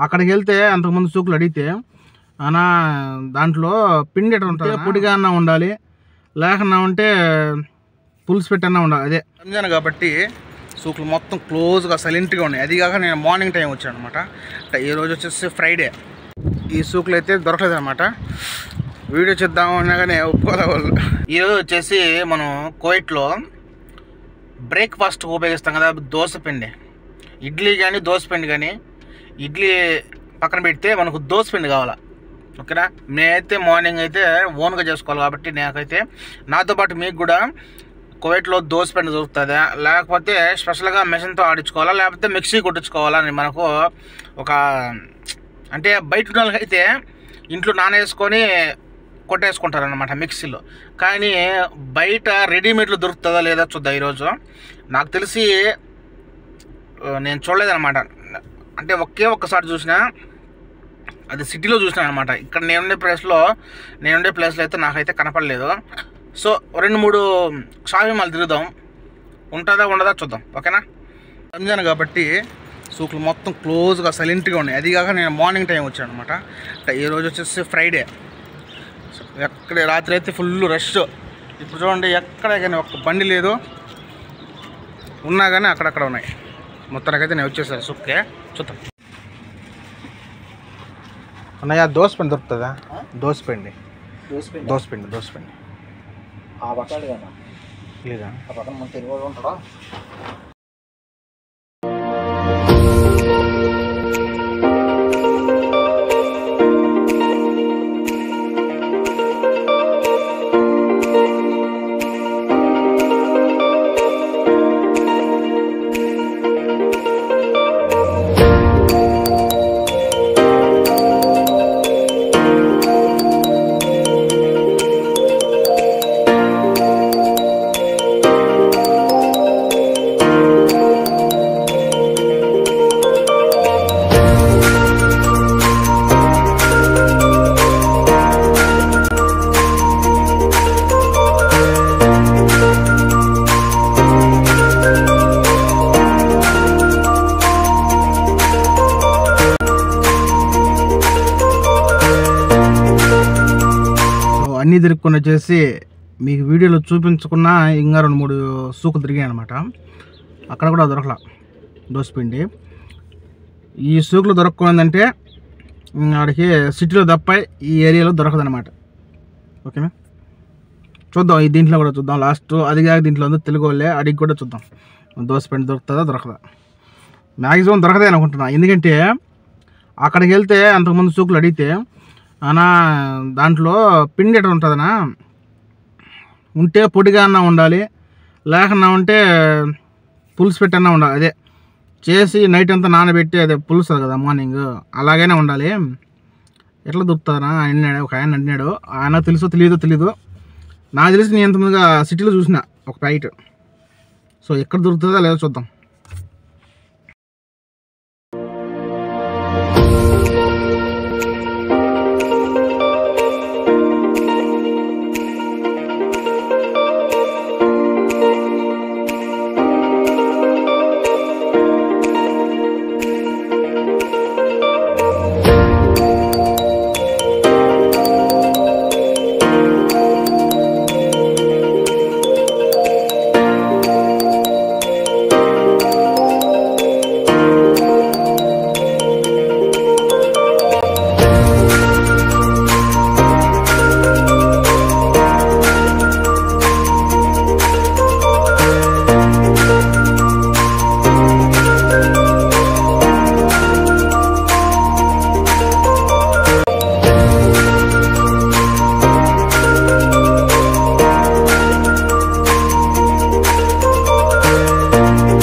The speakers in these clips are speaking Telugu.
అక్కడికి వెళ్తే అంతకుముందు సూకులు అడిగితే అన్నా దాంట్లో పిండి ఎట్లా ఉంటుంది, పొడిగా అన్నా ఉండాలి, లేకన్నా ఉంటే పులుసు పెట్టన్నా ఉండాలి. అదే రంజాన్ కాబట్టి సూకులు మొత్తం క్లోజ్గా సైలెంట్గా ఉన్నాయి. అది కాక నేను మార్నింగ్ టైం వచ్చాను అనమాట. ఈరోజు వచ్చేసి ఫ్రైడే. ఈ సూకులు అయితే దొరకలేదు అనమాట. వీడియో చేద్దాం అన్నా కానీ ఒప్పుకోవాలి. ఈరోజు వచ్చేసి మనం కువైట్లో బ్రేక్ఫాస్ట్ ఉపయోగిస్తాం కదా, దోశ పిండి. ఇడ్లీ కానీ దోశ పిండి కానీ, ఇడ్లీ పక్కన పెడితే మనకు దోశ పిండి కావాలా. ఓకేనా, నేనైతే మార్నింగ్ అయితే ఓన్గా చేసుకోవాలి కాబట్టి నాకైతే నాతో పాటు మీకు కూడా కువైట్లో దోశ పిండి దొరుకుతుందా, లేకపోతే స్పెషల్గా మెషిన్తో ఆడించుకోవాలా, లేకపోతే మిక్సీ కొట్టించుకోవాలా అని మనకు ఒక అంటే బయట వాళ్ళకైతే ఇంట్లో నానేసుకొని కొట్టేసుకుంటారనమాట మిక్సీలో. కానీ బయట రెడీమేడ్లు దొరుకుతుందా లేదా చూద్దాం ఈరోజు. నాకు తెలిసి నేను చూడలేదన్నమాట. అంటే ఒక్కసారి చూసినా, అది సిటీలో చూసినా అనమాట. ఇక్కడ నేనుండే ప్లేస్లో అయితే నాకైతే కనపడలేదు. సో 2-3 షాపింగ్ మాల్ తిరుగుదాం, ఉంటుందా ఉండదా చూద్దాం. ఓకేనా, రంజాన్ కాబట్టి సూకులు మొత్తం క్లోజ్గా సైలెంట్గా ఉన్నాయి. అది కాక నేను మార్నింగ్ టైం వచ్చాను అనమాట. ఈరోజు వచ్చేసి ఫ్రైడే. ఎక్కడ రాత్రి అయితే ఫుల్ రష్. ఇప్పుడు చూడండి, ఎక్కడ కానీ ఒక్క బండి లేదు, ఉన్నా కానీ అక్కడక్కడ ఉన్నాయి. మొత్తానికైతే నేను వచ్చేసాను సూక్కే. చూద్దాం. అన్నయ్య దోశ పిండి దొరుకుతుందా? దోశ పిండి ఆ పక్కన కదా లేదా? ఆ పక్కన మన తెలుగు ఉంటాడా? అన్నీ తిరుక్కొని వచ్చేసి మీకు వీడియోలో చూపించుకున్న ఇంకా 2-3 సూకులు తిరిగాయి అనమాట. అక్కడ కూడా దొరకలా దోశపిండి. ఈ సూకులు దొరకకుందంటే ఆడికి సిటీలో తప్ప ఈ ఏరియాలో దొరకదనమాట. ఓకేనా, చూద్దాం. ఈ దీంట్లో కూడా చూద్దాం లాస్ట్. అది కాక దీంట్లో ఉందో తెలుగు వాళ్ళే, అడిగి కూడా చూద్దాం దోశపిండి దొరుకుతుందా దొరకదా. మ్యాక్సిమం దొరకదే అనుకుంటున్నా, ఎందుకంటే అక్కడికి వెళ్తే అంతకుముందు సూకులు అడిగితే అన్నా దాంట్లో పిండి ఎట్లా ఉంటుందన్నా, ఉంటే పొడిగా అన్నా ఉండాలి, లేకన్నా ఉంటే పులుసు పెట్టన్నా ఉండాలి. అదే చేసి నైట్ అంతా నానబెట్టి అదే పులుసు కదా మార్నింగ్, అలాగైనా ఉండాలి. ఎట్లా దొరుకుతుందన్నా అన్నాడు ఒక ఆయన. అన్నాడు ఆయన తెలుసో తెలీదో. నాకు తెలిసి నేను ఎంతమందిగా సిటీలో చూసిన ఒక ప్యాకెట్. సో ఎక్కడ దొరుకుతుందో లేదో చూద్దాం.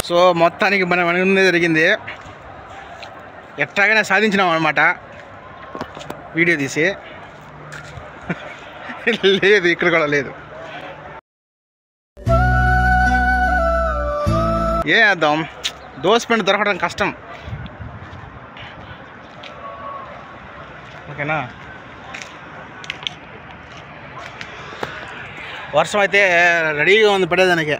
సో మొత్తానికి మనం అనుకున్నది జరిగింది. ఎట్లాగైనా సాధించినాం అనమాట. వీడియో తీసి లేదు, ఇక్కడ కూడా లేదు. ఏ చేద్దాం, దోశపిండి దొరకడం కష్టం. ఓకేనా, వర్షం అయితే రెడీగా ఉంది పడేదానికి.